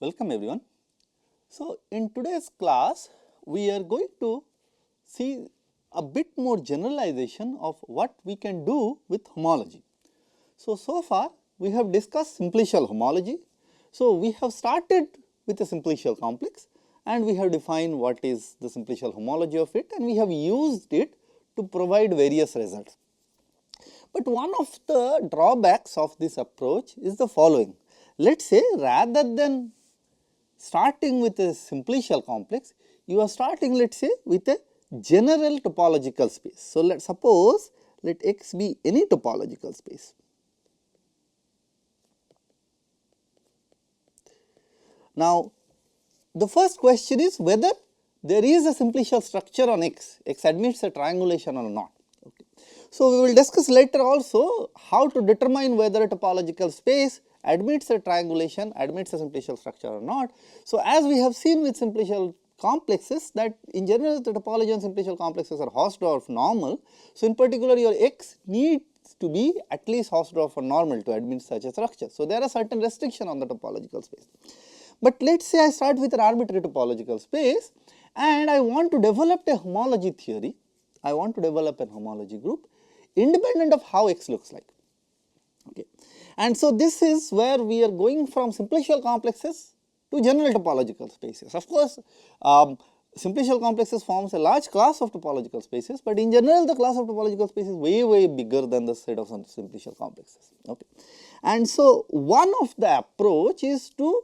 Welcome everyone. So, in today's class, we are going to see a bit more generalization of what we can do with homology. So far we have discussed simplicial homology. So, we have started with a simplicial complex and we have defined what is the simplicial homology of it, and we have used it to provide various results. But one of the drawbacks of this approach is the following. Let us say, rather than starting with a simplicial complex, you are starting, let us say, with a general topological space. So, let us suppose let X be any topological space. Now, the first question is whether there is a simplicial structure on X admits a triangulation or not. Okay. So, we will discuss later also how to determine whether a topological space admits a triangulation, admits a simplicial structure or not. So, as we have seen with simplicial complexes, that in general the topology on simplicial complexes are Hausdorff normal. So, in particular your X needs to be at least Hausdorff normal to admit such a structure. So, there are certain restrictions on the topological space. But let us say I start with an arbitrary topological space and I want to develop a homology theory, I want to develop a homology group independent of how X looks like. Okay. And so, this is where we are going from simplicial complexes to general topological spaces. Of course, simplicial complexes forms a large class of topological spaces, but in general the class of topological spaces is way bigger than the set of simplicial complexes. Okay. And so, one of the approach is to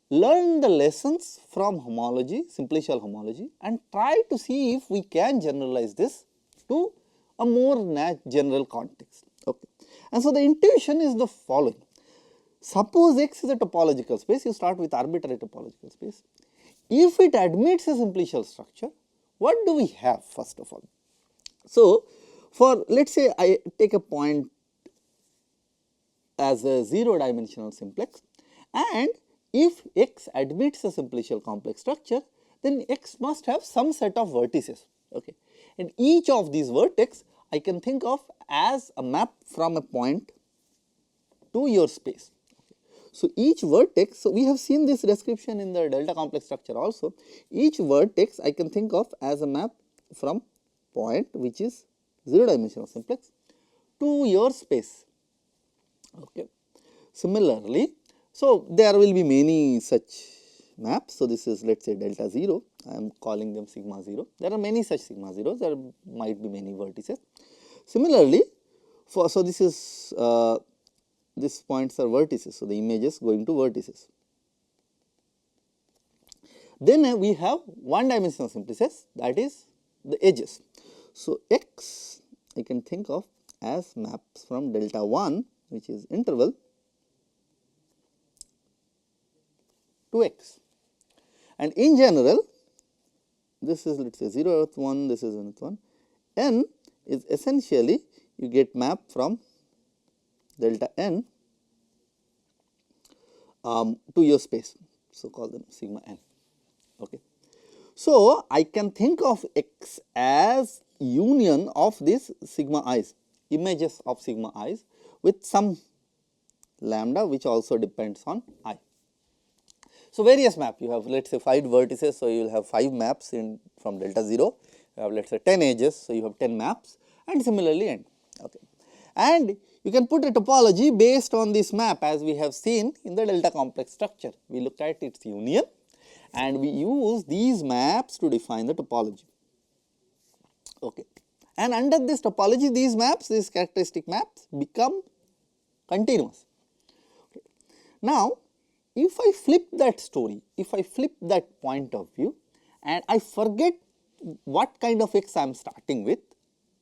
learn the lessons from homology, simplicial homology, and try to see if we can generalize this to a more general context. Okay. And so, the intuition is the following. Suppose X is a topological space, you start with arbitrary topological space. If it admits a simplicial structure, what do we have first of all? So, for let us say I take a point as a 0-dimensional simplex, and if X admits a simplicial complex structure, then X must have some set of vertices. Okay. And each of these vertex I can think of as a map from a point to your space. Okay. So, each vertex, so we have seen this description in the delta complex structure also, each vertex I can think of as a map from point which is 0-dimensional simplex to your space. Okay. Similarly, so there will be many such maps. So, this is let us say delta 0, I am calling them sigma 0. There are many such sigma 0s, there might be many vertices. Similarly, for so this is these points are vertices. So, the images going to vertices. Then we have 1-dimensional simplices, that is the edges. So, X I can think of as maps from delta 1, which is interval, to X. And in general, this is let us say 0 earth 1, this is earth 1, N is essentially you get map from delta N to your space. So, call them sigma N. Okay. So, I can think of X as union of these sigma i's, images of sigma i's with some lambda which also depends on I. So, various map you have let us say 5 vertices. So, you will have 5 maps in from delta 0, you have let us say 10 edges. So, you have 10 maps and similarly N. Okay. And you can put a topology based on this map as we have seen in the delta complex structure. We look at its union and we use these maps to define the topology. Okay. And under this topology, these maps, these characteristic maps become continuous. Okay. Now, if I flip that story, if I flip that point of view and I forget what kind of X I am starting with,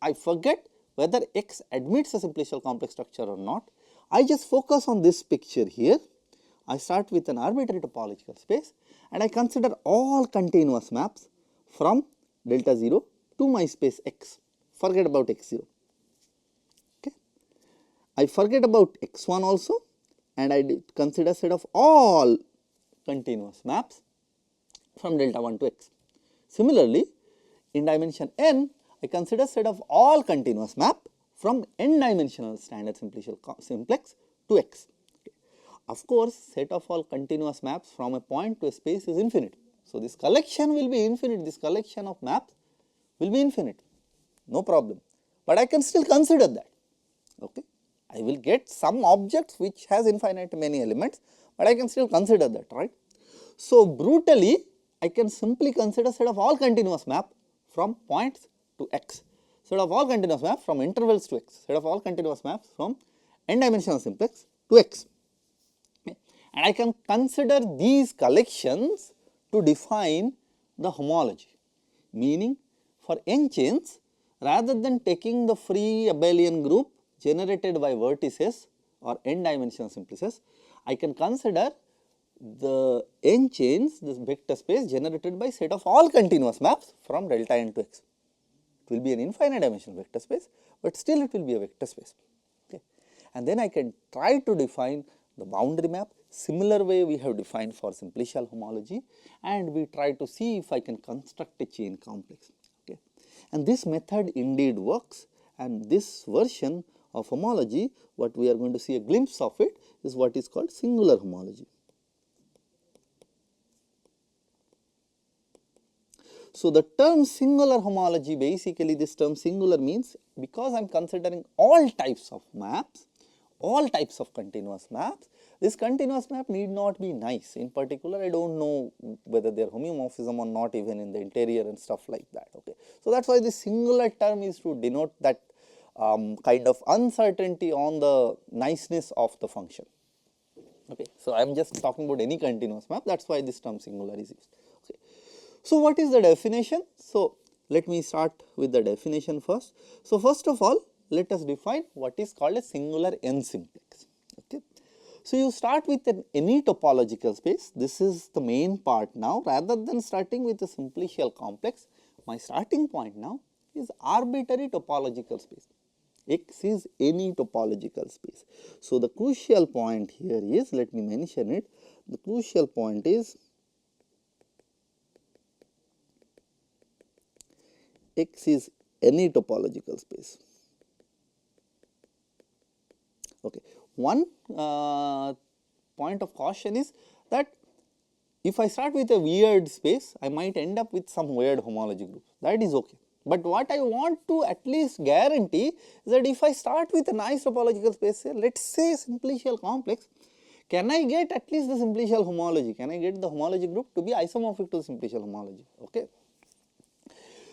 I forget whether X admits a simplicial complex structure or not, I just focus on this picture here. I start with an arbitrary topological space and I consider all continuous maps from delta 0 to my space X, forget about X0. Okay. I forget about X1 also, and I consider set of all continuous maps from delta 1 to X. Similarly, in dimension N, I consider set of all continuous map from n-dimensional standard simplicial simplex to X. Okay. of course, set of all continuous maps from a point to a space is infinite. So, this collection will be infinite, this collection of maps will be infinite, no problem, but I can still consider that. Okay. I will get some objects which has infinite many elements, but I can still consider that, right. So, brutally I can simply consider set of all continuous map from points to x, set of all continuous maps from intervals to x, set of all continuous maps from n dimensional simplex to x. Okay. And I can consider these collections to define the homology, meaning for n chains, rather than taking the free abelian group generated by vertices or n dimensional simplices, I can consider the n chains, this vector space generated by set of all continuous maps from delta n to x. It will be an infinite dimensional vector space, but still it will be a vector space. Okay. And then I can try to define the boundary map, similar way we have defined for simplicial homology, and we try to see if I can construct a chain complex. Okay. And this method indeed works, and this version of homology, what we are going to see a glimpse of it, is what is called singular homology. So, the term singular homology, basically this term singular means, because I am considering all types of maps, all types of continuous maps, this continuous map need not be nice. In particular, I do not know whether they are homeomorphism or not, even in the interior and stuff like that. Okay. So, that is why this singular term is to denote that kind of uncertainty on the niceness of the function. Okay. So, I am just talking about any continuous map, that is why this term singular is used. Okay. So, what is the definition? So, let me start with the definition first. So, first of all, let us define what is called a singular n simplex. Okay. So, you start with any topological space. This is the main part now. Rather than starting with a simplicial complex, my starting point now is arbitrary topological space. X is any topological space. So, the crucial point here is, let me mention it, the crucial point is X is any topological space. Okay. One point of caution is that if I start with a weird space, I might end up with some weird homology group, that is okay. But what I want to at least guarantee is that if I start with a nice topological space, let us say simplicial complex, can I get at least the simplicial homology? Can I get the homology group to be isomorphic to the simplicial homology? Okay.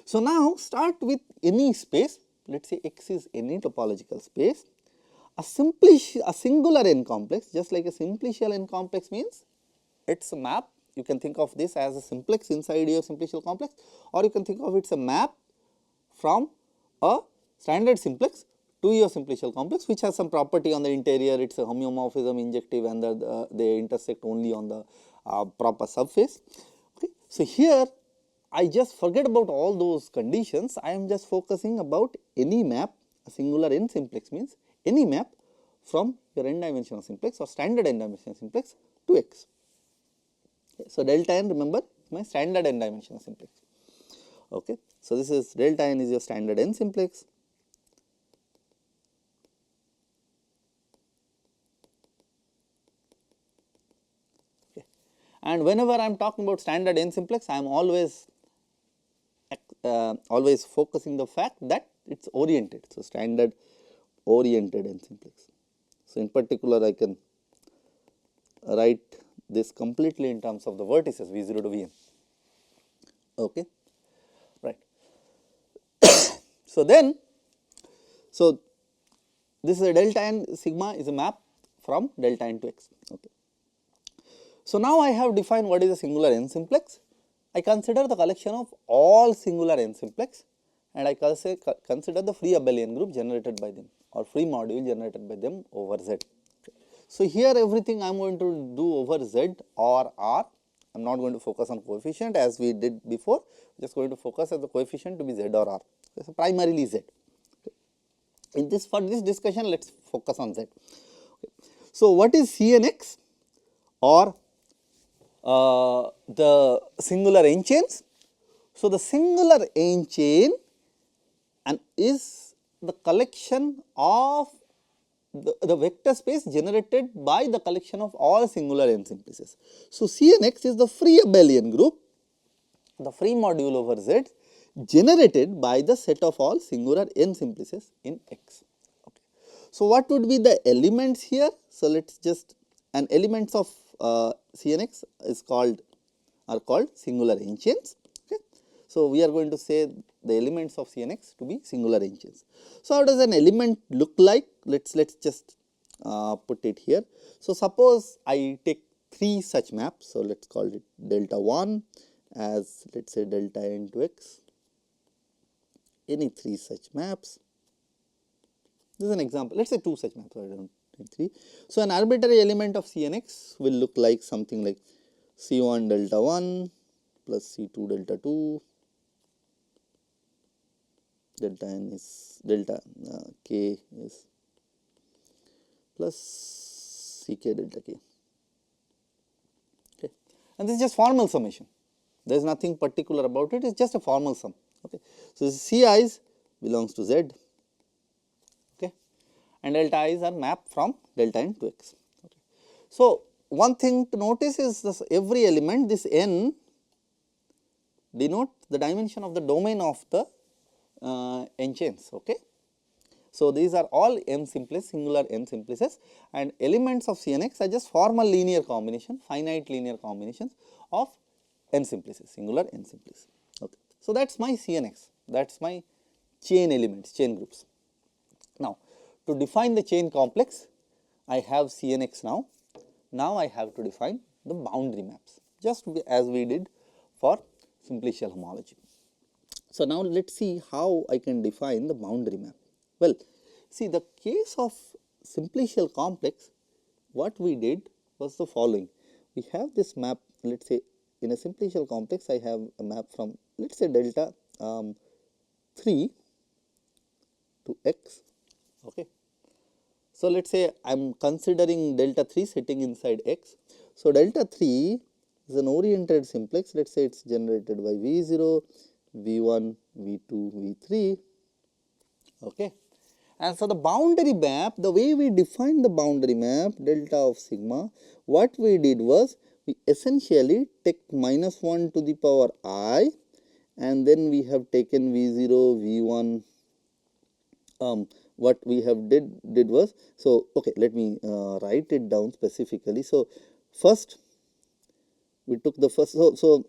So, now start with any space, let us say X is any topological space, a singular n complex, just like a simplicial n complex means it is a map. You can think of this as a simplex inside your simplicial complex, or you can think of it as a map from a standard simplex to your simplicial complex, which has some property on the interior, it is a homeomorphism injective, and they intersect only on the proper subface. Okay. So, here I just forget about all those conditions, I am just focusing about any map. A singular n simplex means any map from your n dimensional simplex or standard n dimensional simplex to X. Okay. So, delta n, remember, my standard n dimensional simplex. Okay. So, this is delta n is your standard n simplex. Okay. And whenever I am talking about standard n simplex, I am always focusing the fact that it is oriented. So, standard oriented n simplex. So, in particular, I can write this completely in terms of the vertices V0 to Vn. Okay. Right. So, then, so this is a delta n sigma is a map from delta n to X. Okay. So, now I have defined what is a singular n simplex. I consider the collection of all singular n simplex, and I consider the free abelian group generated by them or free module generated by them over Z. Okay. So, here everything I am going to do over Z or R. I am not going to focus on coefficient as we did before, just going to focus on the coefficient to be Z or R. Okay. So, primarily Z. Okay. In this, for this discussion, let us focus on Z. Okay. So, what is CNX or the singular n chains? So, the singular n chain and is the collection of the vector space generated by the collection of all singular n simplices. So, Cnx is the free abelian group, the free module over Z generated by the set of all singular n simplices in X. Okay. So, what would be the elements here? So, let us just elements of Cnx is called singular n chains. Okay. So, we are going to say the elements of Cnx to be singular n chains. So, how does an element look like? Let's just put it here. So, suppose I take 3 such maps. So, let us call it delta 1 as let us say delta n to x, any 3 such maps. This is an example. Let us say 2 such maps. I don't need 3. So, an arbitrary element of Cnx will look like something like C1 delta 1 plus C2 delta 2, delta n is delta k is plus Ck delta k. Okay. And this is just formal summation. There is nothing particular about it, it is just a formal sum. Okay. So, Ci's belongs to Z, okay, and delta i's are mapped from delta n to x. Okay. So, one thing to notice is this every element, this n denote the dimension of the domain of the n chains. Okay. So, these are all m simplices, singular n simplices, and elements of Cnx are just formal linear combination, finite linear combinations of n simplices, singular n simplices. Okay. So, that is my Cnx, that is my chain elements, chain groups. Now, to define the chain complex, I have Cnx now. Now, I have to define the boundary maps, just as we did for simplicial homology. So, now let us see how I can define the boundary map. Well, see, the case of simplicial complex, what we did was the following. We have this map, let us say in a simplicial complex, I have a map from let us say delta 3 to x. Okay. So, let us say I am considering delta 3 sitting inside x. So, delta 3 is an oriented simplex, let us say it is generated by V0, V1, V2, V3. Okay. And so, the boundary map, the way we defined the boundary map delta of sigma, what we did was we essentially take minus 1 to the power I, and then we have taken V0, V1. What we have did was, so okay, let me write it down specifically. So, first we took the first, so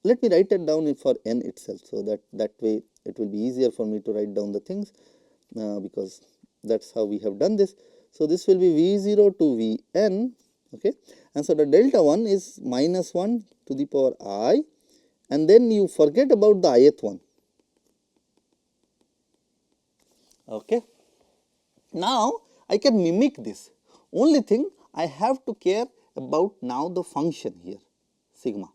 let me write it down for n itself. So, that way it will be easier for me to write down the things because that is how we have done this. So, this will be V0 to Vn, okay, and so the delta 1 is minus 1 to the power I, and then you forget about the ith one. Okay. Now, I can mimic this, only thing I have to care about now the function here, sigma.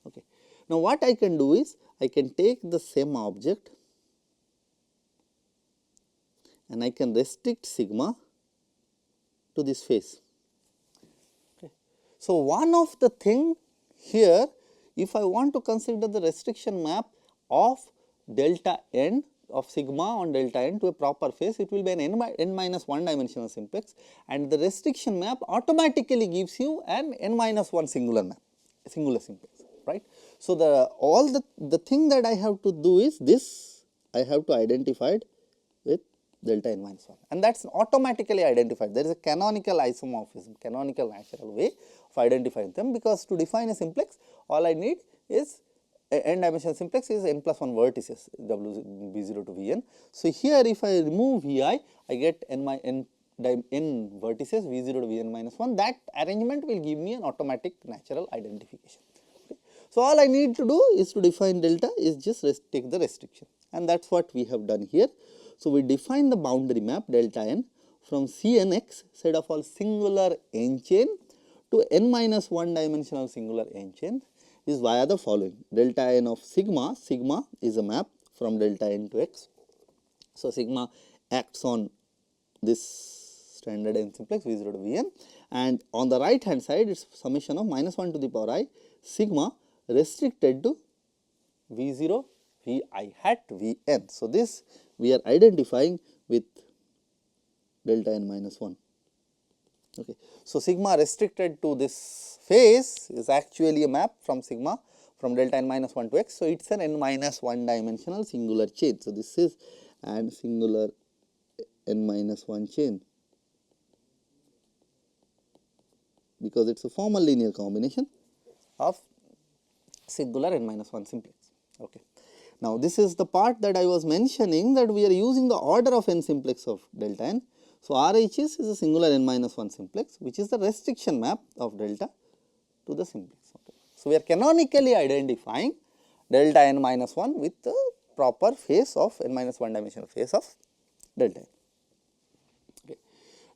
Okay. Now, what I can do is, I can take the same object and I can restrict sigma to this face. Okay. So, one of the thing here, if I want to consider the restriction map of delta n of sigma on delta n to a proper face, it will be an n minus 1 dimensional simplex, and the restriction map automatically gives you an n minus 1 singular map, singular simplex, right. So, the thing that I have to do is this, I have to identify it with delta n minus 1, and that is automatically identified. There is a canonical isomorphism, canonical natural way of identifying them, because to define a simplex, all I need is n dimensional simplex is n plus 1 vertices V0 to Vn. So, here if I remove Vi, I get n vertices V0 to Vn minus 1. That arrangement will give me an automatic natural identification. Okay. So, all I need to do is to define delta is just take the restriction, and that is what we have done here. So, we define the boundary map delta n from Cnx set of all singular n chain to n minus 1 dimensional singular n chain is via the following. Delta n of sigma, sigma is a map from delta n to x. So, sigma acts on this standard n simplex V0 to Vn, and on the right hand side it is summation of minus 1 to the power I sigma restricted to V0 Vi hat Vn. So, this we are identifying with delta n minus 1. Okay. So, sigma restricted to this face is actually a map from sigma from delta n minus 1 to x. So, it is an n minus 1 dimensional singular chain. So, this is an singular n minus 1 chain, because it is a formal linear combination of singular n minus 1 simplex. Okay. Now, this is the part that I was mentioning, that we are using the order of n simplex of delta n. So, RHS is a singular n minus 1 simplex, which is the restriction map of delta to the simplex. Okay. So, we are canonically identifying delta n minus 1 with the proper face of n minus 1 dimensional face of delta n. Okay.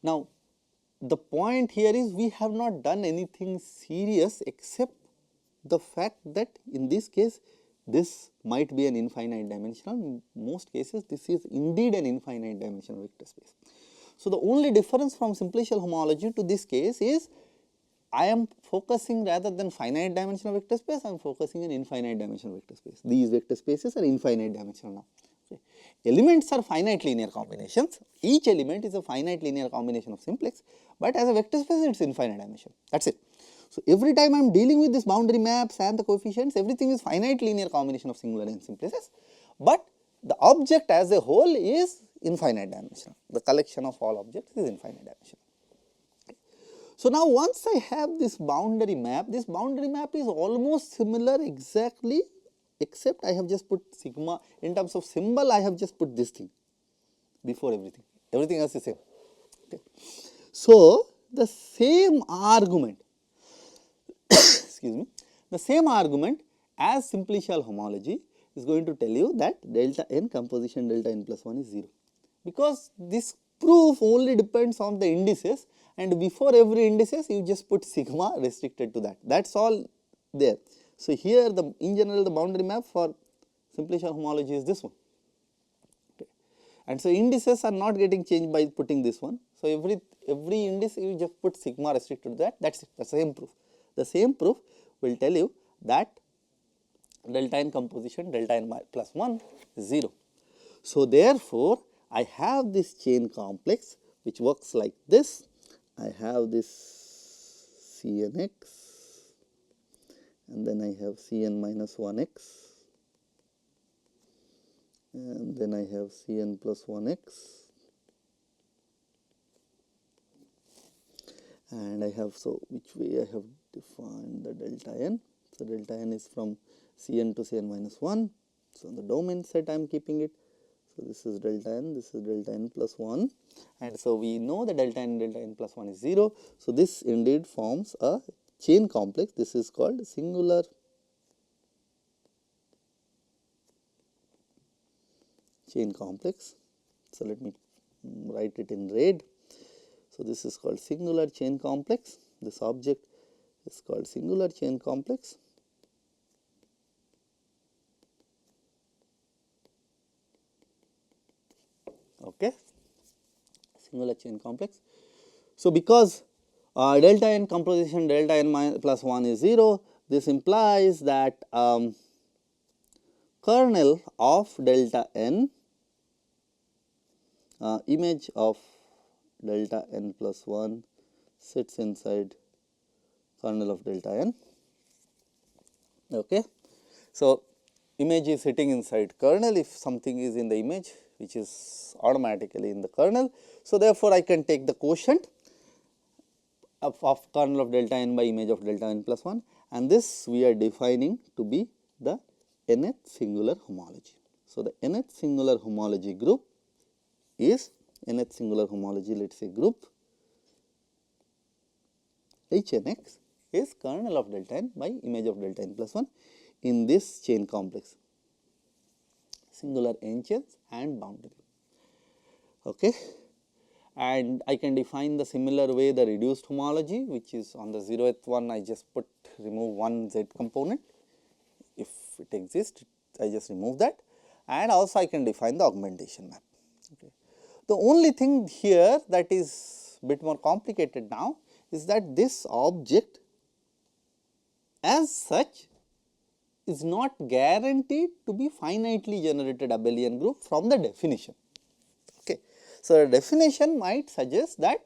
Now, the point here is we have not done anything serious except the fact that in this case this might be an infinite dimensional. In most cases this is indeed an infinite dimensional vector space. So, the only difference from simplicial homology to this case is I am focusing, rather than finite dimensional vector space, I am focusing on infinite dimensional vector space. These vector spaces are infinite dimensional now. Okay. Elements are finite linear combinations. Each element is a finite linear combination of simplex, but as a vector space it is infinite dimension. That is it. So, every time I am dealing with this boundary maps and the coefficients, everything is finite linear combination of singular n simplexes, but the object as a whole is infinite dimensional. The collection of all objects is infinite dimensional. Okay. So, now once I have this boundary map is almost similar exactly, except I have just put sigma. In terms of symbol, I have just put this thing before everything. Everything else is same. Okay. So, the same argument excuse me, the same argument as simplicial homology is going to tell you that delta n composition delta n plus 1 is 0, because this proof only depends on the indices, and before every indices you just put sigma restricted to that. That is all there. So, here in general the boundary map for simplicial homology is this one. Okay. And so, indices are not getting changed by putting this one. So, every index you just put sigma restricted to that. That is it. That is the same proof. The same proof will tell you that delta n composition delta n plus 1 is 0. So, therefore, I have this chain complex which works like this. I have this Cnx, and then I have Cn minus 1x, and then I have Cn plus 1x, and I have, so which way I have defined the delta n. So, delta n is from Cn to Cn minus 1. So, the domain set I am keeping it. So, this is delta n, this is delta n plus 1, and so we know the delta n plus 1 is 0. So, this indeed forms a chain complex. This is called singular chain complex. So, let me write it in red. So, this is called singular chain complex. This object is called singular chain complex. Okay, singular chain complex. So, because delta n composition delta n plus 1 is 0, this implies that kernel of delta n, image of delta n plus 1 sits inside kernel of delta n. Okay. So, image is sitting inside kernel if something is in the image which is automatically in the kernel. So, therefore, I can take the quotient of kernel of delta n by image of delta n plus 1, and this we are defining to be the nth singular homology. So, the nth singular homology group is nth singular homology, let us say group Hnx is kernel of delta n by image of delta n plus 1 in this chain complex, singular n chains and boundary. Okay. And I can define the similar way the reduced homology, which is on the 0th one I just remove one z component. If it exists, I just remove that, and also I can define the augmentation map. Okay. The only thing here that is bit more complicated now is that this object as such is not guaranteed to be finitely generated abelian group from the definition. Okay. So, the definition might suggest that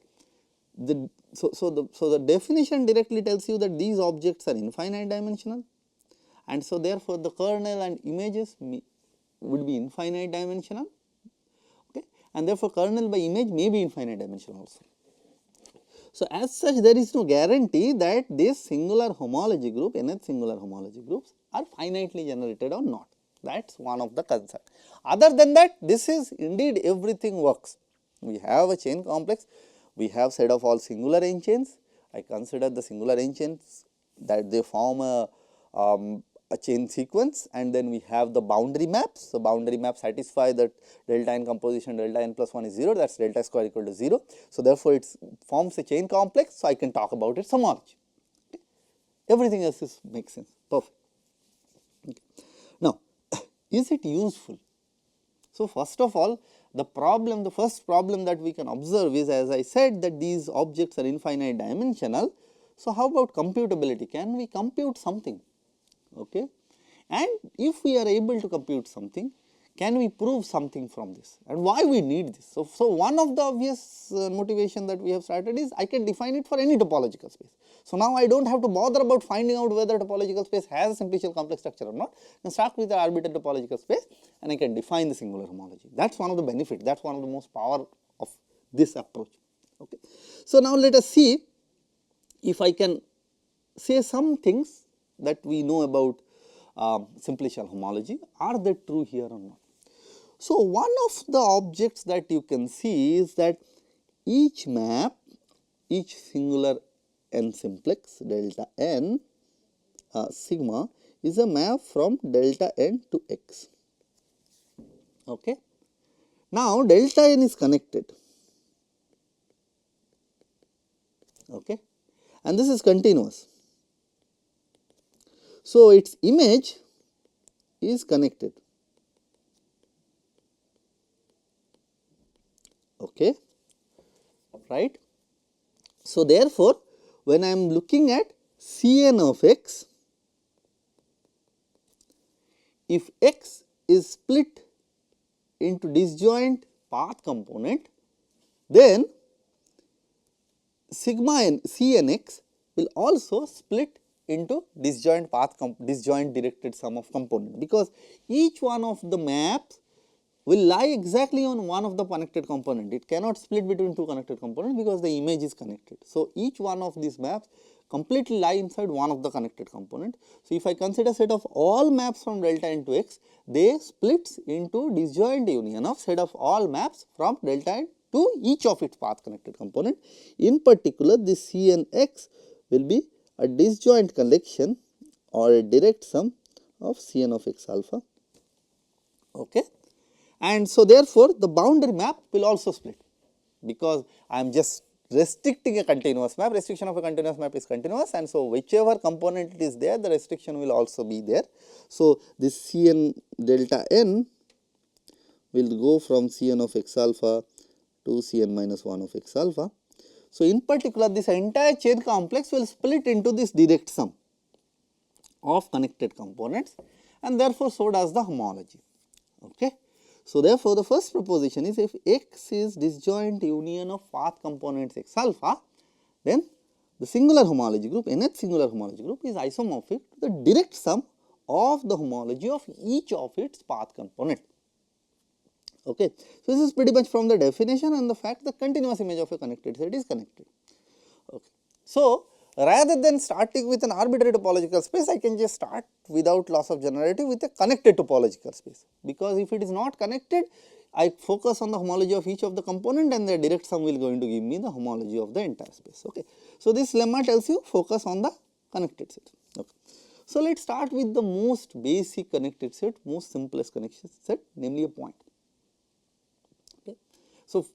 So the definition directly tells you that these objects are infinite dimensional, and so therefore the kernel and images would be infinite dimensional, okay, and therefore kernel by image may be infinite dimensional also. So as such, there is no guarantee that this singular homology group, nth singular homology groups are finitely generated or not. That is one of the concerns. Other than that, this is indeed everything works. We have a chain complex, we have set of all singular n chains. I consider the singular n chains that they form a chain sequence, and then we have the boundary maps. So, boundary maps satisfy that delta n composition delta n plus 1 is 0, that is delta square equal to 0. So, therefore, it forms a chain complex. So, I can talk about its homology. Okay. Everything else makes sense, perfect. Okay. Now, is it useful? So, first of all, the first problem that we can observe is, as I said, that these objects are infinite dimensional. So, how about computability? Can we compute something? Okay. And if we are able to compute something, can we prove something from this, and why we need this? So one of the obvious motivation that we have started is I can define it for any topological space. So now I do not have to bother about finding out whether topological space has a simplicial complex structure or not. I can start with the arbitrary topological space and I can define the singular homology. That is one of the benefits, that is one of the most power of this approach. Okay. So now let us see if I can say some things that we know about simplicial homology, are they true here or not? So one of the objects that you can see is that each map, each singular n simplex delta n sigma is a map from delta n to x. Okay. Now delta n is connected, okay, and this is continuous. So its image is connected, okay, right. So therefore, when I am looking at Cn of x, if x is split into disjoint path component, then sigma n Cnx will also split into disjoint directed sum of component, because each one of the maps will lie exactly on one of the connected component. It cannot split between two connected components because the image is connected. So each one of these maps completely lie inside one of the connected component. So if I consider set of all maps from delta n to x, they splits into disjoint union of set of all maps from delta n to each of its path connected component. In particular, this Cnx will be a disjoint collection or a direct sum of Cn of x alpha, okay. And so therefore, the boundary map will also split, because I am just restricting a continuous map. Restriction of a continuous map is continuous, and so whichever component it is there, the restriction will also be there. So this Cn delta n will go from Cn of x alpha to Cn minus 1 of x alpha. So in particular, this entire chain complex will split into this direct sum of connected components, and therefore so does the homology, okay. So therefore the first proposition is, if x is disjoint union of path components x alpha, then the singular homology group, nth singular homology group, is isomorphic to the direct sum of the homology of each of its path component. Okay. So this is pretty much from the definition and the fact that continuous image of a connected set is connected. Okay. So rather than starting with an arbitrary topological space, I can just start without loss of generality with a connected topological space, because if it is not connected, I focus on the homology of each of the component and the direct sum will going to give me the homology of the entire space. Okay. So this lemma tells you focus on the connected set. Okay. So let us start with the most basic connected set, most simplest connected set, namely a point. Okay. So,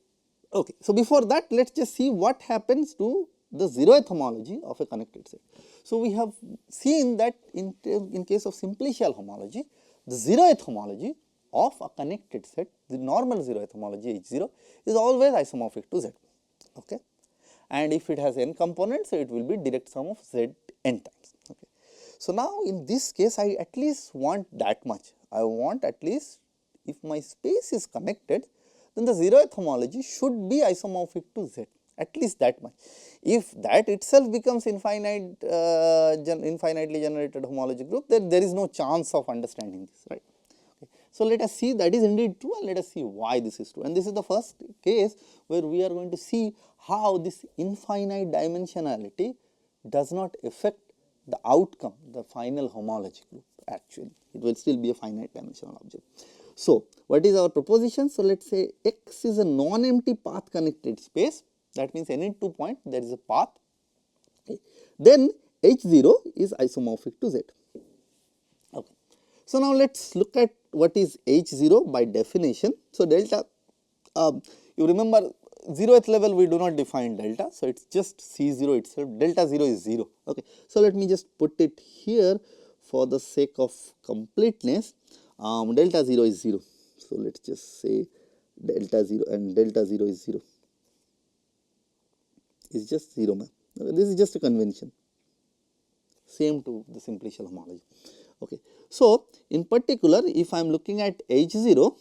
okay. So before that, let us just see what happens to the zeroth homology of a connected set. So we have seen that in case of simplicial homology, the zeroth homology of a connected set, the normal zeroth homology H0, is always isomorphic to Z, okay. And if it has n components, so it will be direct sum of Z n times, okay. So now in this case, I at least want that much. I want at least, if my space is connected, then the zeroth homology should be isomorphic to Z. at least that much. If that itself becomes infinitely generated homology group, then there is no chance of understanding this, right. Okay. So, let us see that is indeed true, and let us see why this is true, and this is the first case where we are going to see how this infinite dimensionality does not affect the outcome, the final homology group. Actually, it will still be a finite dimensional object. So, what is our proposition? So, let us say X is a non-empty path connected space, that means any 2 point there is a path, okay. Then H0 is isomorphic to Z. Okay. So, now let us look at what is H0 by definition. So, delta, you remember 0th level we do not define delta, so it is just C0 itself, delta 0 is 0. Okay. So, let me just put it here for the sake of completeness, delta 0 is 0. So, let us just say delta 0 and delta 0 is 0, is just 0 map. Okay. This is just a convention, same to the simplicial homology. Okay. So, in particular if I am looking at H0,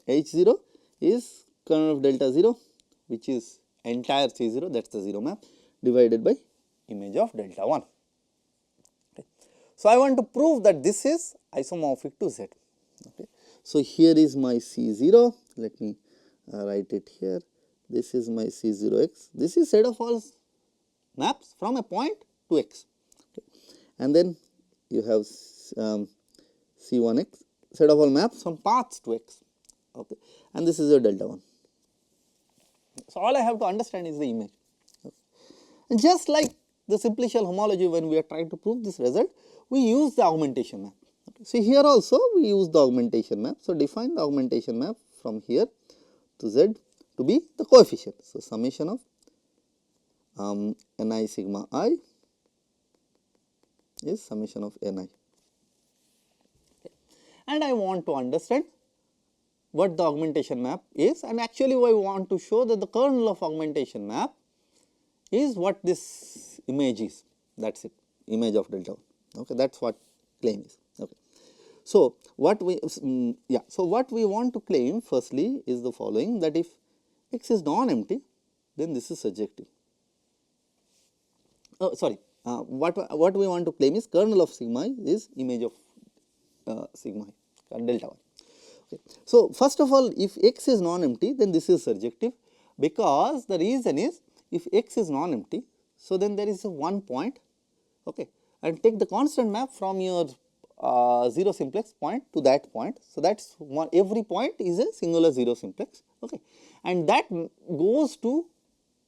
H0 is kernel of delta 0, which is entire C0, that is the 0 map, divided by image of delta 1. Okay. So, I want to prove that this is isomorphic to Z. Okay. So, here is my C0, let me write it here, this is my C0x, this is set of all maps from a point to X, okay. And then you have C1x, set of all maps from paths to X, okay. And this is your delta 1. So, all I have to understand is the image, okay. And just like the simplicial homology, when we are trying to prove this result, we use the augmentation map. Okay. So, here also we use the augmentation map. So, define the augmentation map from here to Z to be the coefficient. So, summation of Ni sigma I is summation of Ni. Okay. And I want to understand what the augmentation map is, and actually I want to show that the kernel of augmentation map is what this image is, that is it, image of delta 1, okay. That is what claim is, okay. So, what we want to claim firstly is the following, that if X is non-empty, then this is surjective. What we want to claim is kernel of sigma I is image of sigma I, delta 1. Okay. So, first of all, if X is non-empty, then this is surjective, because the reason is, if X is non-empty, so then there is a one point, okay, and take the constant map from your 0 simplex point to that point. So, that is one, every point is a singular 0 simplex, okay, and that goes to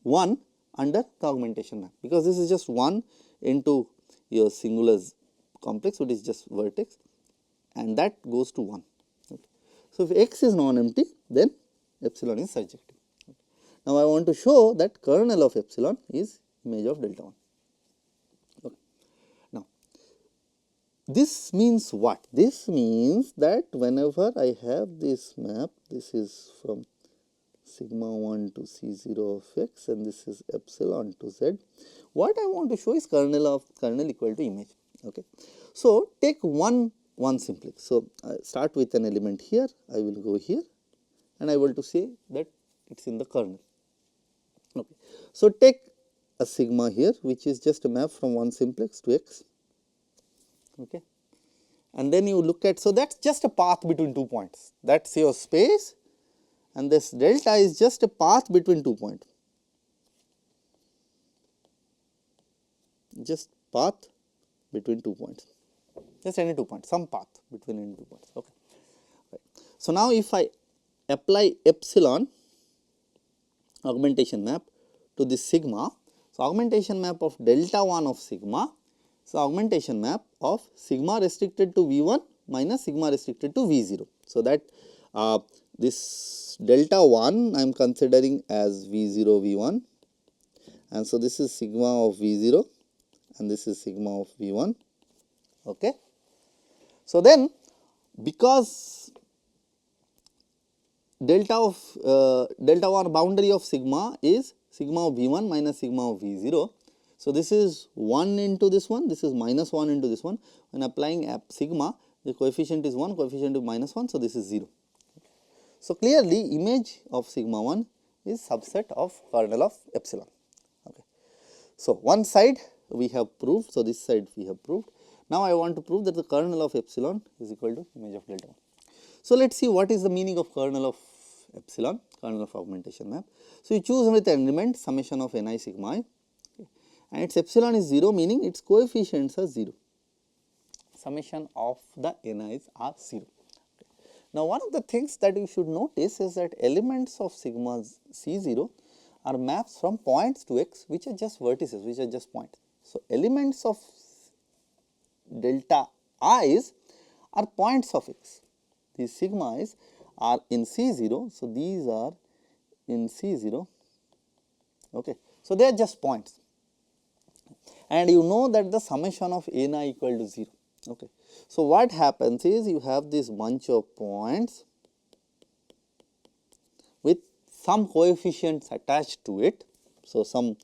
1 under the augmentation map, because this is just 1 into your singular complex, which is just vertex, and that goes to 1. Okay. So, if X is non-empty, then epsilon is surjective. Okay. Now, I want to show that kernel of epsilon is image of delta 1. Okay. Now, this means what? This means that whenever I have this map, this is from sigma 1 to C0 of X, and this is epsilon to Z. What I want to show is kernel equal to image. Okay. So, take one simplex. So, I start with an element here, I will go here, and I want to say that it is in the kernel. Okay. So, take a sigma here, which is just a map from one simplex to X, okay. And then you look at, so that is just a path between 2 points, that is your space, and this delta is just a path between 2 points, just path between 2 points, just any 2 points, some path between any 2 points, okay. Right. So, now if I apply epsilon augmentation map to this sigma, so augmentation map of delta 1 of sigma, so augmentation map of sigma restricted to V1 minus sigma restricted to V0. So, that this delta 1 I am considering as V0 V1, and so this is sigma of V0 and this is sigma of V1, okay. So, then because delta 1 boundary of sigma is sigma of V1 minus sigma of V0. So, this is 1 into this one, this is minus 1 into this one. When applying sigma, the coefficient is 1, coefficient is minus 1, so this is 0. So, clearly image of sigma 1 is subset of kernel of epsilon. So, one side we have proved, so this side we have proved. Now, I want to prove that the kernel of epsilon is equal to image of delta 1. So, let us see what is the meaning of kernel of epsilon, kernel of augmentation map. So, you choose with element summation of ni sigma I, and its epsilon is 0, meaning its coefficients are 0. Summation of the ni's are 0. Now, one of the things that you should notice is that elements of sigma C0 are maps from points to x, which are just vertices, which are just points. So, elements of delta i's are points of x. These sigma i's are in C0. So, these are in C0. Okay. So, they are just points, and you know that the summation of ni equal to 0. Okay. So, what happens is you have this bunch of points with some coefficients attached to it. So, some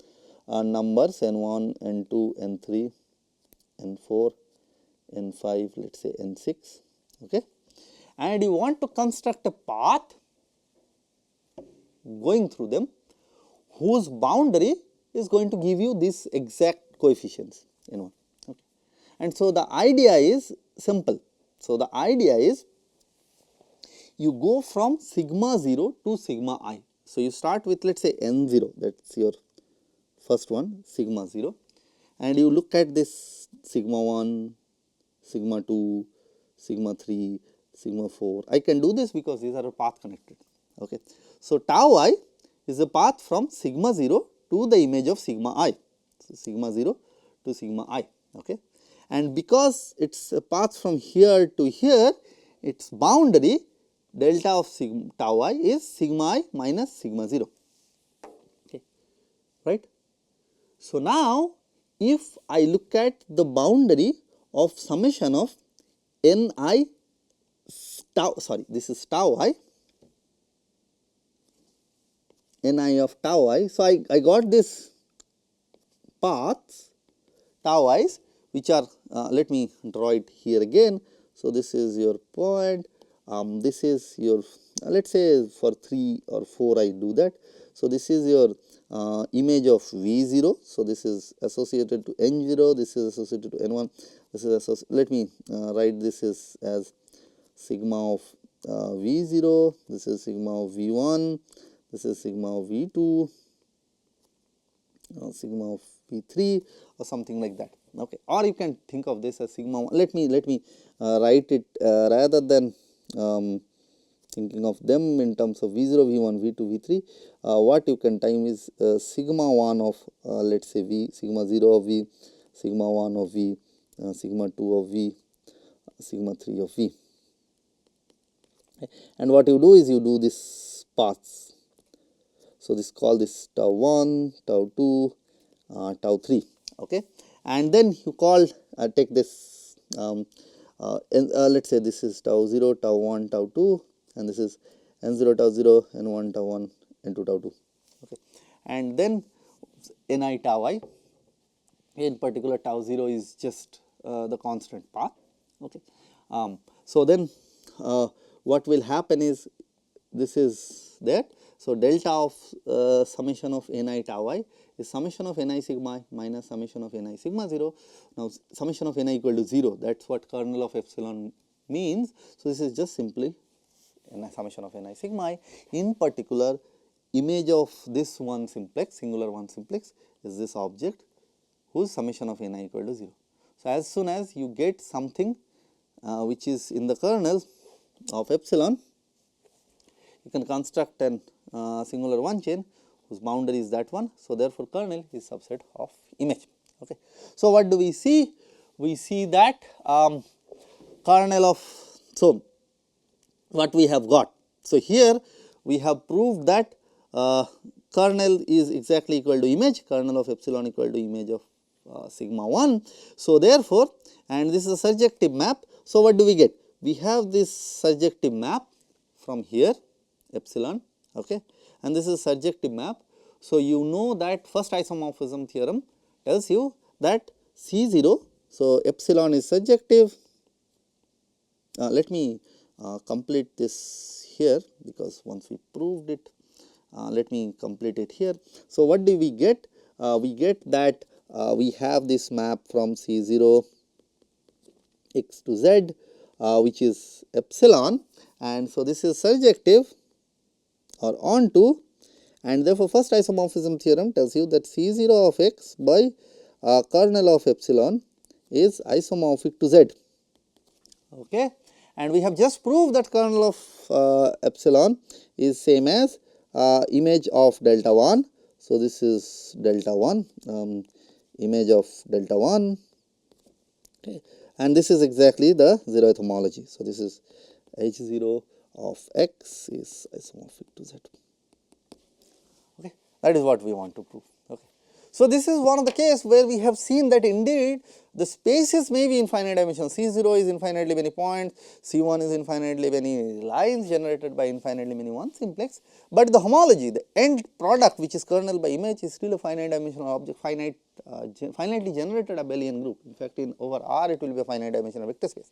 numbers n1, n2, n3, n4, n5, let us say n6, okay. And you want to construct a path going through them whose boundary is going to give you these exact coefficients n1. Okay. And so, the idea is simple. So, the idea is you go from sigma 0 to sigma I. So, you start with let us say n0, that is your first one, sigma 0, and you look at this sigma 1, sigma 2, sigma 3, sigma 4. I can do this because these are path connected. Okay. So, tau I is the path from sigma 0 to the image of sigma I. So, sigma 0 to sigma I. Okay. And because it is a path from here to here, its boundary delta of sigma tau I is sigma I minus sigma 0. Okay. Right. So, now if I look at the boundary of summation of ni tau, sorry, this is tau I, ni of tau I. So, I got this paths tau i's, which are let me draw it here again. So, this is your point, this is your let us say for 3 or 4 I do that. So, this is your image of V0. So, this is associated to N0, this is associated to N1, this is associated, let me write this is as sigma of V0, this is sigma of V1, this is sigma of V2, sigma of V3 or something like that. Okay. Or you can think of this as sigma 1. Let me write it rather than thinking of them in terms of V0, V1, V2, V3, what you can time is sigma 1 of let us say V, sigma 0 of V, sigma 1 of V, sigma 2 of V, sigma 3 of V. Okay. And what you do is you do this paths. So, this call this tau 1, tau 2, tau 3, okay. And then you call take this let us say this is tau 0, tau 1, tau 2, and this is n0 tau 0, n1 tau 1, n2 tau 2, okay. And then ni tau I, in particular tau 0 is just the constant path, okay. So, then what will happen is this is there. So, delta of summation of ni tau I is summation of ni sigma I minus summation of ni sigma 0. Now, summation of ni equal to 0, that is what kernel of epsilon means. So, this is just simply summation of ni sigma I. In particular, image of this one simplex, singular one simplex is this object whose summation of ni equal to 0. So, as soon as you get something which is in the kernel of epsilon, you can construct an singular one chain whose boundary is that one. So, therefore, kernel is subset of image. Okay. So, what do we see? We see that kernel of, so what we have got. So, here we have proved that kernel is exactly equal to image, kernel of epsilon equal to image of sigma 1. So, therefore, and this is a surjective map. So, what do we get? We have this surjective map from here epsilon, okay, and this is surjective map. So, you know that first isomorphism theorem tells you that C0, so epsilon is surjective. Let me complete this here, because once we proved it, let me complete it here. So, what do we get? we get that we have this map from C0 x to z, which is epsilon, and so this is surjective or onto, and therefore first isomorphism theorem tells you that C0 of x by kernel of epsilon is isomorphic to z. Okay. And we have just proved that kernel of epsilon is same as image of delta 1. So, this is delta 1, image of delta 1, okay. And this is exactly the zeroth homology. So, this is H0 of x is isomorphic to z. Okay. That is what we want to prove. Okay. So, this is one of the case where we have seen that indeed the spaces may be infinite dimensional. C0 is infinitely many points, C1 is infinitely many lines generated by infinitely many one simplex, but the homology, the end product which is kernel by image is still a finite dimensional object, finitely generated abelian group. In fact, in over R it will be a finite dimensional vector space.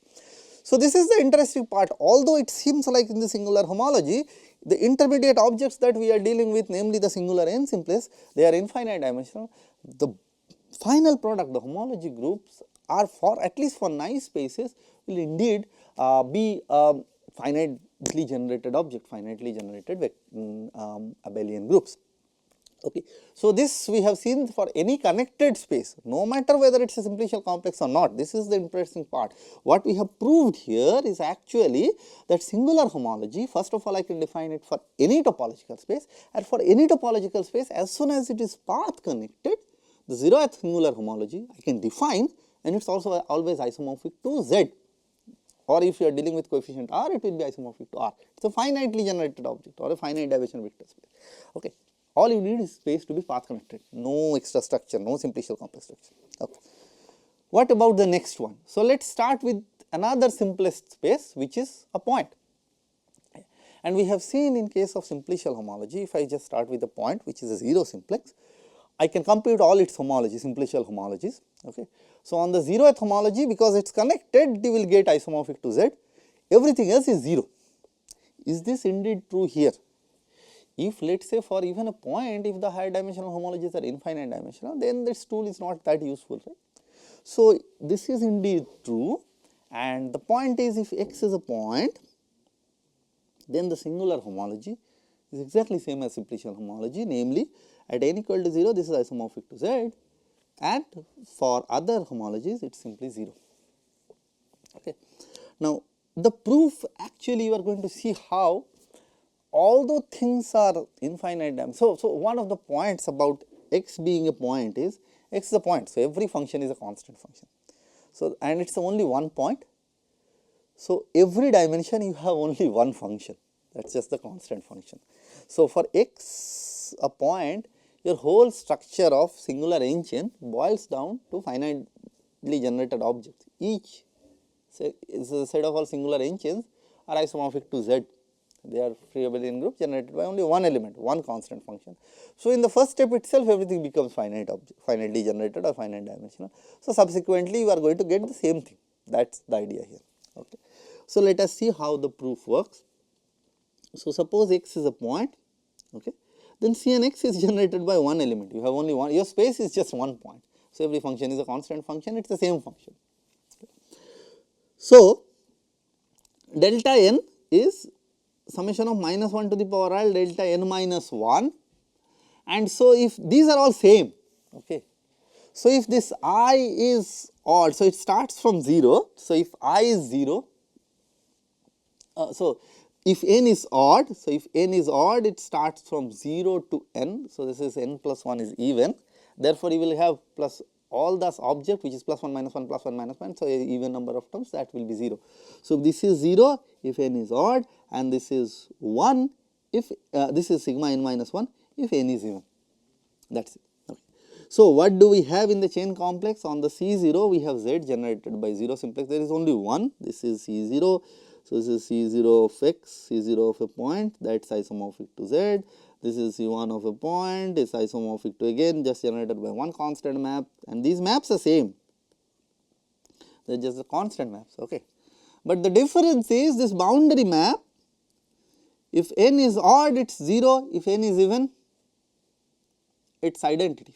So, this is the interesting part. Although it seems like in the singular homology, the intermediate objects that we are dealing with, namely the singular n simplex, they are infinite dimensional. The final product, the homology groups, are for at least for nice spaces will indeed be finitely generated object, finitely generated abelian groups. Okay. So, this we have seen for any connected space, no matter whether it is a simplicial complex or not. This is the interesting part. What we have proved here is actually that singular homology, first of all I can define it for any topological space, and for any topological space as soon as it is path connected, the zeroth singular homology I can define, and it is also always isomorphic to Z, or if you are dealing with coefficient R, it will be isomorphic to R. It is a finitely generated object or a finite dimensional vector space. Okay. All you need is space to be path connected, no extra structure, no simplicial complex structure. Okay. What about the next one? So, let us start with another simplest space, which is a point. And we have seen in case of simplicial homology, if I just start with a point which is a 0 simplex, I can compute all its homologies, simplicial homologies. Okay. So, on the 0th homology, because it is connected, you will get isomorphic to Z, everything else is 0. Is this indeed true here? If let us say for even a point, if the higher dimensional homologies are infinite dimensional, then this tool is not that useful, right. So, this is indeed true, and the point is, if x is a point, then the singular homology is exactly same as simplicial homology, namely at n equal to 0 this is isomorphic to Z, and for other homologies it is simply 0. Okay. Now, the proof actually you are going to see how, although things are infinite dimensional, so one of the points about x being a point is x is a point. So, every function is a constant function. So, and it is only one point. So, every dimension you have only one function, that is just the constant function. So, for x a point, your whole structure of singular n chain boils down to finitely generated objects. Each is a set of all singular n chains are isomorphic to Z. They are free abelian group generated by only one element, one constant function. So, in the first step itself everything becomes finite object, finitely generated or finite dimensional. So, subsequently you are going to get the same thing, that is the idea here. Okay. So, let us see how the proof works. So, suppose x is a point, okay, then Cnx is generated by one element, you have only one, your space is just one point. So, every function is a constant function, it is the same function. Okay. So, delta n is summation of minus 1 to the power L delta n minus 1, and so if these are all same, okay. So, if this I is odd, so it starts from 0, so if I is 0, so if n is odd, so if n is odd it starts from 0 to n, so this is n plus 1 is even, therefore, you will have plus all this object which is plus 1 minus 1 plus 1 minus 1, so a even number of terms that will be 0. So, this is 0 if n is odd, and this is 1 if this is sigma n minus 1 if n is even, that is it. Okay. So, what do we have in the chain complex? On the C0 we have Z generated by 0 simplex, there is only one, this is C0. So, this is C0 of x, C0 of a point, that is isomorphic to Z. This is C1 of a point, is isomorphic to again just generated by one constant map, and these maps are same, they are just the constant maps. Okay. But the difference is this boundary map, if n is odd it is 0, if n is even it is identity.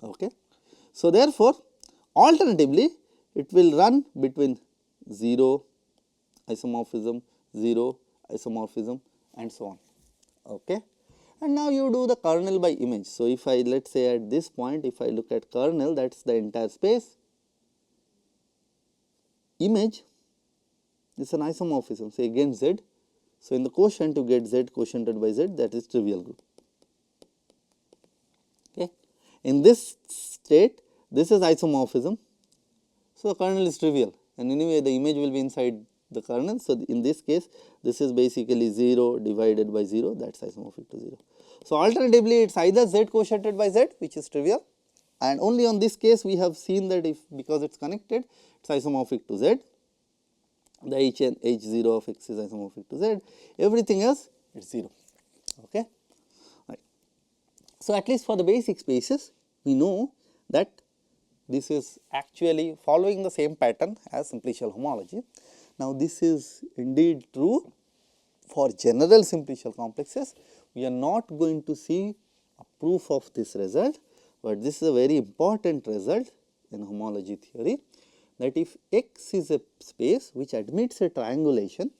Okay. So, therefore, alternatively it will run between 0 isomorphism, 0 isomorphism and so on. Okay. And now you do the kernel by image. So, if I let us say at this point, if I look at kernel, that is the entire space, image is an isomorphism, say again Z. So, in the quotient you get Z quotiented by Z, that is trivial group. Okay. In this state, this is isomorphism. So, the kernel is trivial, and anyway the image will be inside the kernel. So, in this case this is basically 0 divided by 0, that is isomorphic to 0. So, alternatively it is either Z quotiented by Z, which is trivial, and only on this case we have seen that if because it is connected, it is isomorphic to Z, the H and H0 of x is isomorphic to Z, everything else it is 0. Okay. Right. So, at least for the basic spaces we know that this is actually following the same pattern as simplicial homology. Now, this is indeed true for general simplicial complexes. We are not going to see a proof of this result, but this is a very important result in homology theory, that if X is a space which admits a triangulation,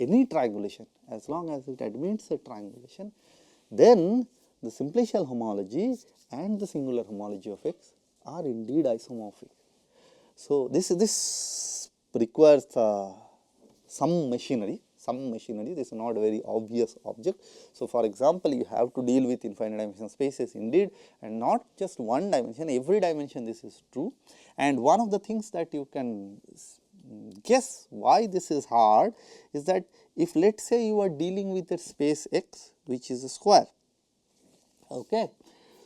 any triangulation, as long as it admits a triangulation, then the simplicial homology and the singular homology of X are indeed isomorphic. So, this requires some machinery, this is not a very obvious object. So, for example, you have to deal with infinite dimension spaces indeed, and not just one dimension, every dimension this is true. And one of the things that you can guess why this is hard is that if let us say you are dealing with a space X which is a square. Okay.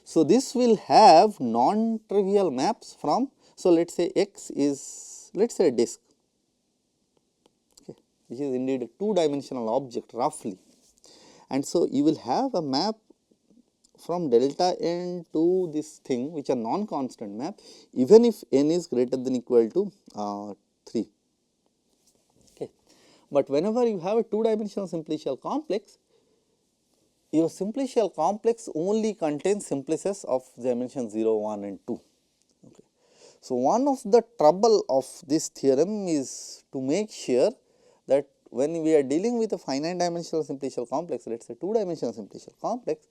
So, this will have non-trivial maps from, so let us say X is, let us say a disk, okay, which is indeed a two-dimensional object roughly. And so, you will have a map from delta n to this thing which are non-constant map, even if n is greater than equal to 3. Okay. But whenever you have a two-dimensional simplicial complex, your simplicial complex only contains simplices of dimension 0, 1 and 2. Okay. So, one of the trouble of this theorem is to make sure that when we are dealing with a finite dimensional simplicial complex, let us say 2-dimensional simplicial complex,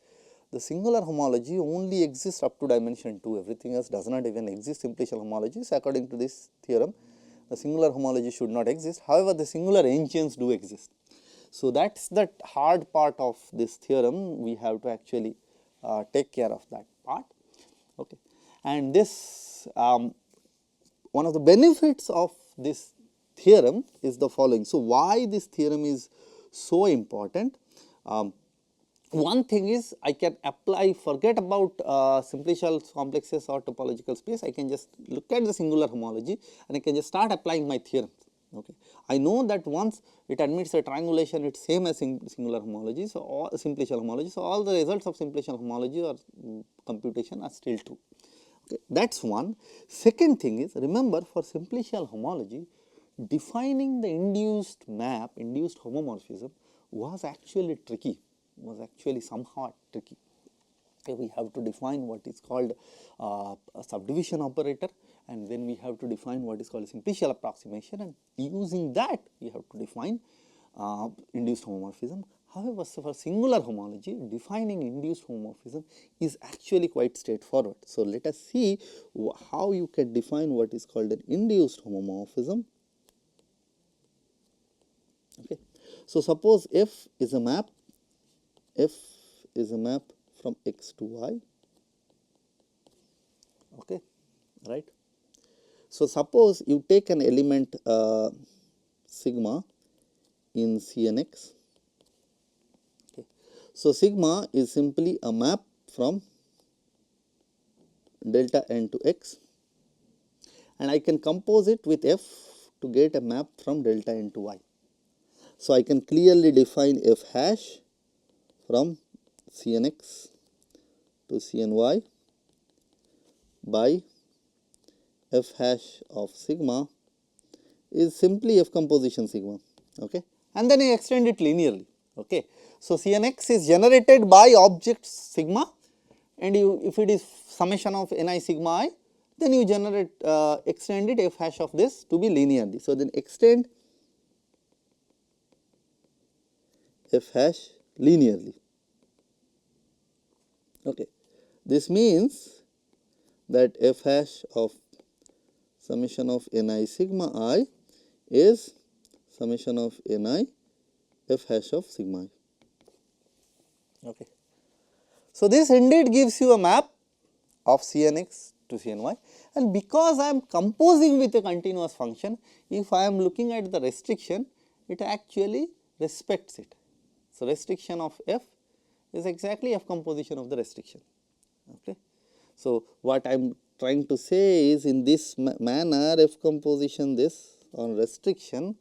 the singular homology only exists up to dimension 2, everything else does not even exist simplicial homology. So, according to this theorem, the singular homology should not exist, however, the singular engines do exist. So, that is the hard part of this theorem, we have to actually take care of that part. Okay. And this one of the benefits of this theorem is the following. So, why this theorem is so important? One thing is I can apply, forget about simplicial complexes or topological space, I can just look at the singular homology and I can just start applying my theorem. Okay. I know that once it admits a triangulation, it is same as singular homology, so all simplicial homology. So, all the results of simplicial homology or computation are still true. Okay. That is one. Second thing is, remember for simplicial homology, defining the induced map, induced homomorphism was actually tricky, was actually somehow tricky. Okay. We have to define what is called a subdivision operator, and then we have to define what is called a simplicial approximation, and using that we have to define induced homomorphism. However, so for singular homology, defining induced homomorphism is actually quite straightforward. So, let us see how you can define what is called an induced homomorphism. Okay. So, suppose F is a map from X to Y, okay, right. So, suppose you take an element sigma in Cnx. Okay. So, sigma is simply a map from delta n to x, and I can compose it with F to get a map from delta n to y. So, I can clearly define F hash from Cnx to Cny by F hash of sigma is simply F composition sigma, okay, and then I extend it linearly. Okay. So, Cnx is generated by object sigma and you, if it is summation of ni sigma I, then you generate extend it f hash of this to be linearly. So, then extend f hash linearly. Okay. This means that f hash of summation of ni sigma I is summation of ni f hash of sigma I. Okay. So, this indeed gives you a map of Cnx to Cny, and because I am composing with a continuous function, if I am looking at the restriction, it actually respects it. So, restriction of f is exactly f composition of the restriction. Okay. So, what I am trying to say is, in this manner f composition this on restriction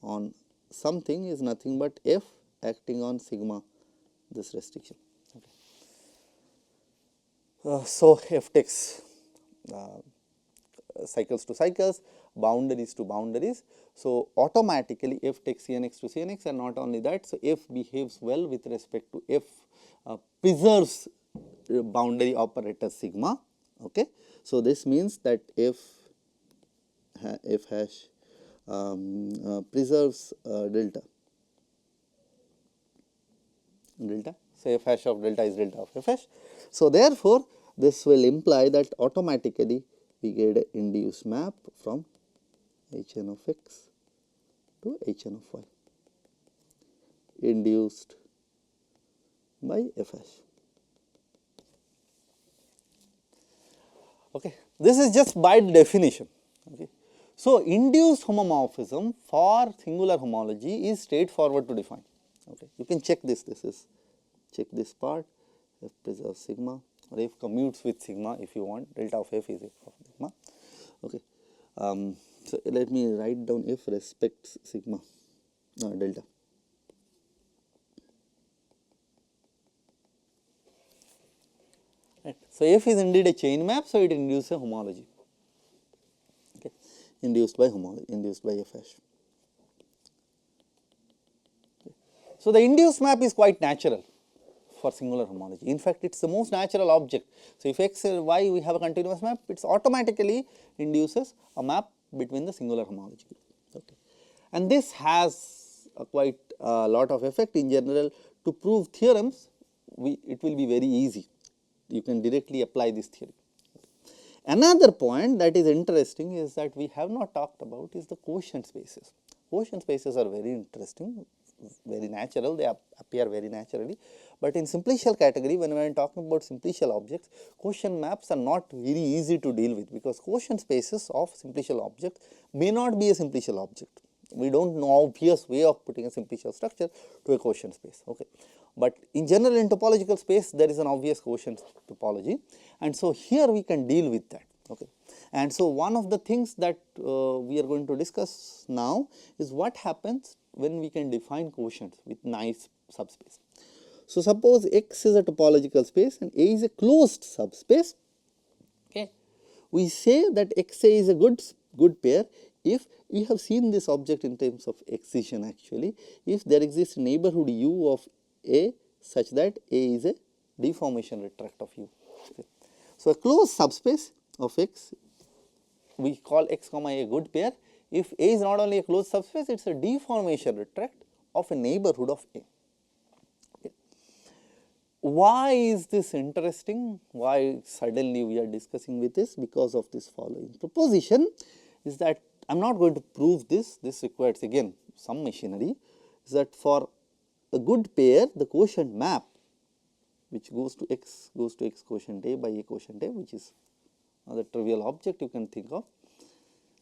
on something is nothing but f acting on sigma this restriction. Okay. So, f takes cycles to cycles, boundaries to boundaries. So, automatically f takes Cnx to Cnx, and not only that. So, f behaves well with respect to f preserves boundary operator sigma. Okay. So, this means that f hash preserves delta. So, f hash of delta is delta of f hash. So, therefore, this will imply that automatically we get an induced map from Hn of x to Hn of y induced by f hash. Okay. This is just by definition. Okay. So, induced homomorphism for singular homology is straightforward to define. Okay. You can check this, check this part, f preserves sigma, or f commutes with sigma if you want, delta of f is f of sigma. Okay. So, let me write down f respects sigma delta. Right. So, f is indeed a chain map, so it induces a homology, okay, induced by homology, induced by f hash. Okay. So, the induced map is quite natural for singular homology. In fact, it is the most natural object. So, if x and y we have a continuous map, it automatically induces a map between the singular homology group. Okay. And this has a quite lot of effect in general. To prove theorems, it will be very easy. You can directly apply this theory. Another point that is interesting is that we have not talked about is the quotient spaces. Quotient spaces are very interesting, very natural, they appear very naturally, but in simplicial category, when we are talking about simplicial objects, quotient maps are not very easy to deal with, because quotient spaces of simplicial objects may not be a simplicial object. We do not know obvious way of putting a simplicial structure to a quotient space. Okay. But in general, in topological space, there is an obvious quotient topology, and so here we can deal with that. Okay. And so, one of the things that we are going to discuss now is what happens when we can define quotients with nice subspace. So, suppose X is a topological space and A is a closed subspace. Okay. We say that X A is a good pair if we have seen this object in terms of excision actually, if there exists a neighborhood U of A such that A is a deformation retract of U. Okay. So, a closed subspace of X, we call X comma A good pair if A is not only a closed subspace, it is a deformation retract of a neighborhood of A. Okay. Why is this interesting? Why suddenly we are discussing with this? Because of this following proposition is that I am not going to prove this requires again some machinery, is that for a good pair the quotient map which goes to X quotient A by A quotient A, which is another trivial object you can think of,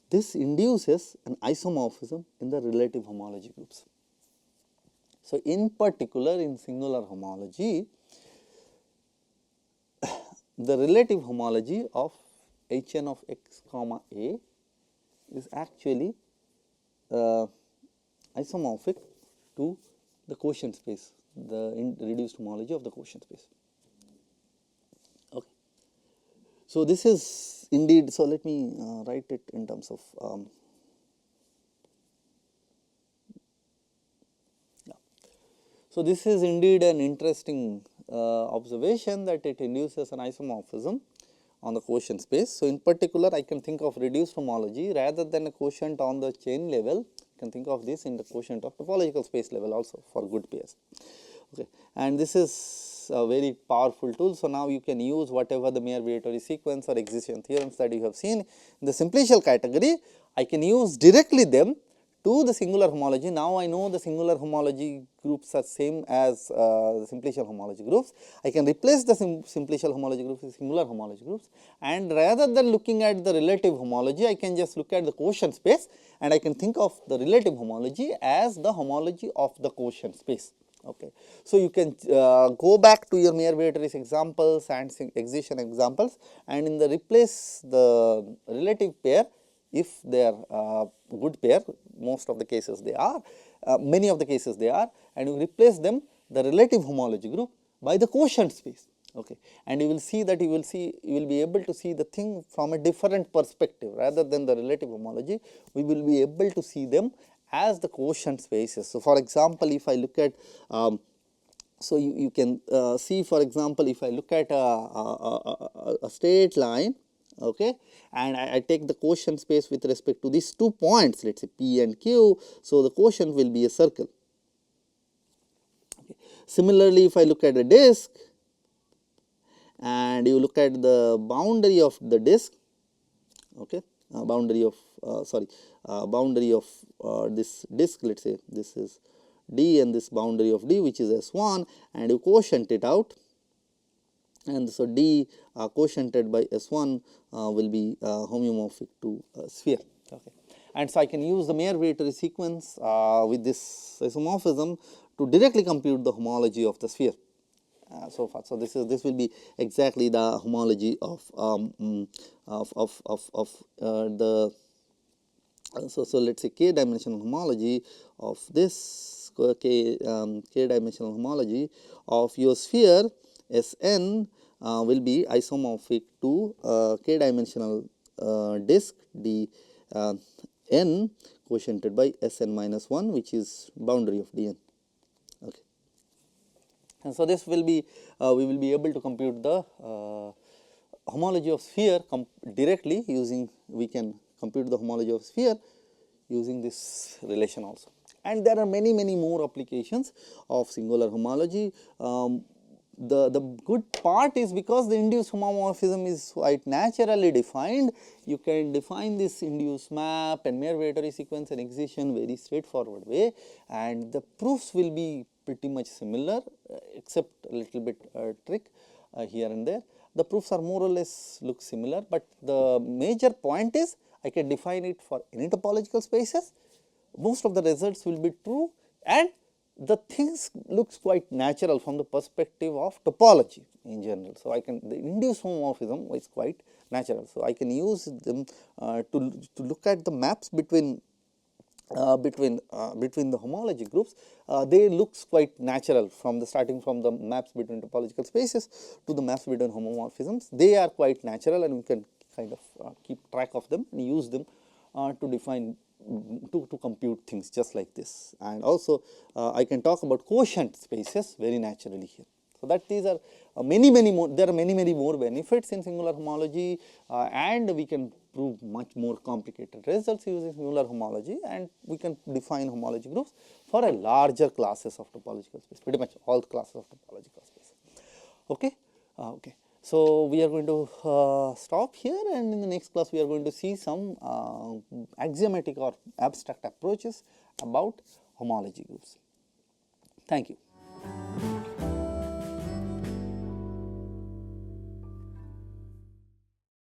this induces an isomorphism in the relative homology groups. So, in particular in singular homology, the relative homology of Hn of x comma A is actually isomorphic to the quotient space, the reduced homology of the quotient space. Okay. So, this is indeed, so let me write it in terms of So, this is indeed an interesting observation that it induces an isomorphism on the quotient space. So, in particular I can think of reduced homology rather than a quotient on the chain level, I can think of this in the quotient of topological space level also for good pairs. Okay. And this is a very powerful tool. So, now you can use whatever the mere vibratory sequence or existential theorems that you have seen in the simplicial category, I can use directly them to the singular homology. Now, I know the singular homology groups are same as the simplicial homology groups. I can replace the simplicial homology groups with singular homology groups, and rather than looking at the relative homology, I can just look at the quotient space, and I can think of the relative homology as the homology of the quotient space. Okay. So, you can go back to your mere vibratory examples and excitation examples, and in the replace the relative pair, if they are good pair, most of the cases they are, many of the cases they are, and you replace them the relative homology group by the quotient space. Okay. And you will see that you will be able to see the thing from a different perspective rather than the relative homology, we will be able to see them as the quotient spaces. So, for example, if I look at so you can see, for example, if I look at a straight line, okay, and I take the quotient space with respect to these 2 points, let us say P and Q. So, the quotient will be a circle. Okay. Similarly, if I look at a disk and you look at the boundary of the disk, okay, boundary of this disk, let us say this is D and this boundary of D, which is S1, and you quotient it out, and so D quotiented by S1 will be homeomorphic to sphere. Okay. And so, I can use the mere vibratory sequence with this isomorphism to directly compute the homology of the sphere. So far. So, this will be exactly the homology of the so let us say k dimensional homology of this k dimensional homology of your sphere Sn will be isomorphic to k dimensional disk D n quotiented by Sn minus 1, which is boundary of Dn. Okay. And so, this will be we will be able to compute the homology of sphere directly using, we can compute the homology of sphere using this relation also. And there are many more applications of singular homology. The good part is because the induced homomorphism is quite naturally defined, you can define this induced map and mere vibratory sequence and excitation very straightforward way, and the proofs will be pretty much similar except a little bit trick here and there. The proofs are more or less look similar, but the major point is I can define it for any topological spaces, most of the results will be true, and the things looks quite natural from the perspective of topology in general. So, I can, the induced homomorphism is quite natural. So, I can use them to look at the maps between the homology groups. They looks quite natural from the starting from the maps between topological spaces to the maps between homomorphisms. They are quite natural, and we can kind of keep track of them and use them to define to compute things just like this. And also I can talk about quotient spaces very naturally here. So, that these are many more, there are many more benefits in singular homology, and we can prove much more complicated results using singular homology, and we can define homology groups for a larger classes of topological space, pretty much all classes of topological space. Okay. Okay. So, we are going to stop here, and in the next class we are going to see some axiomatic or abstract approaches about homology groups. Thank you.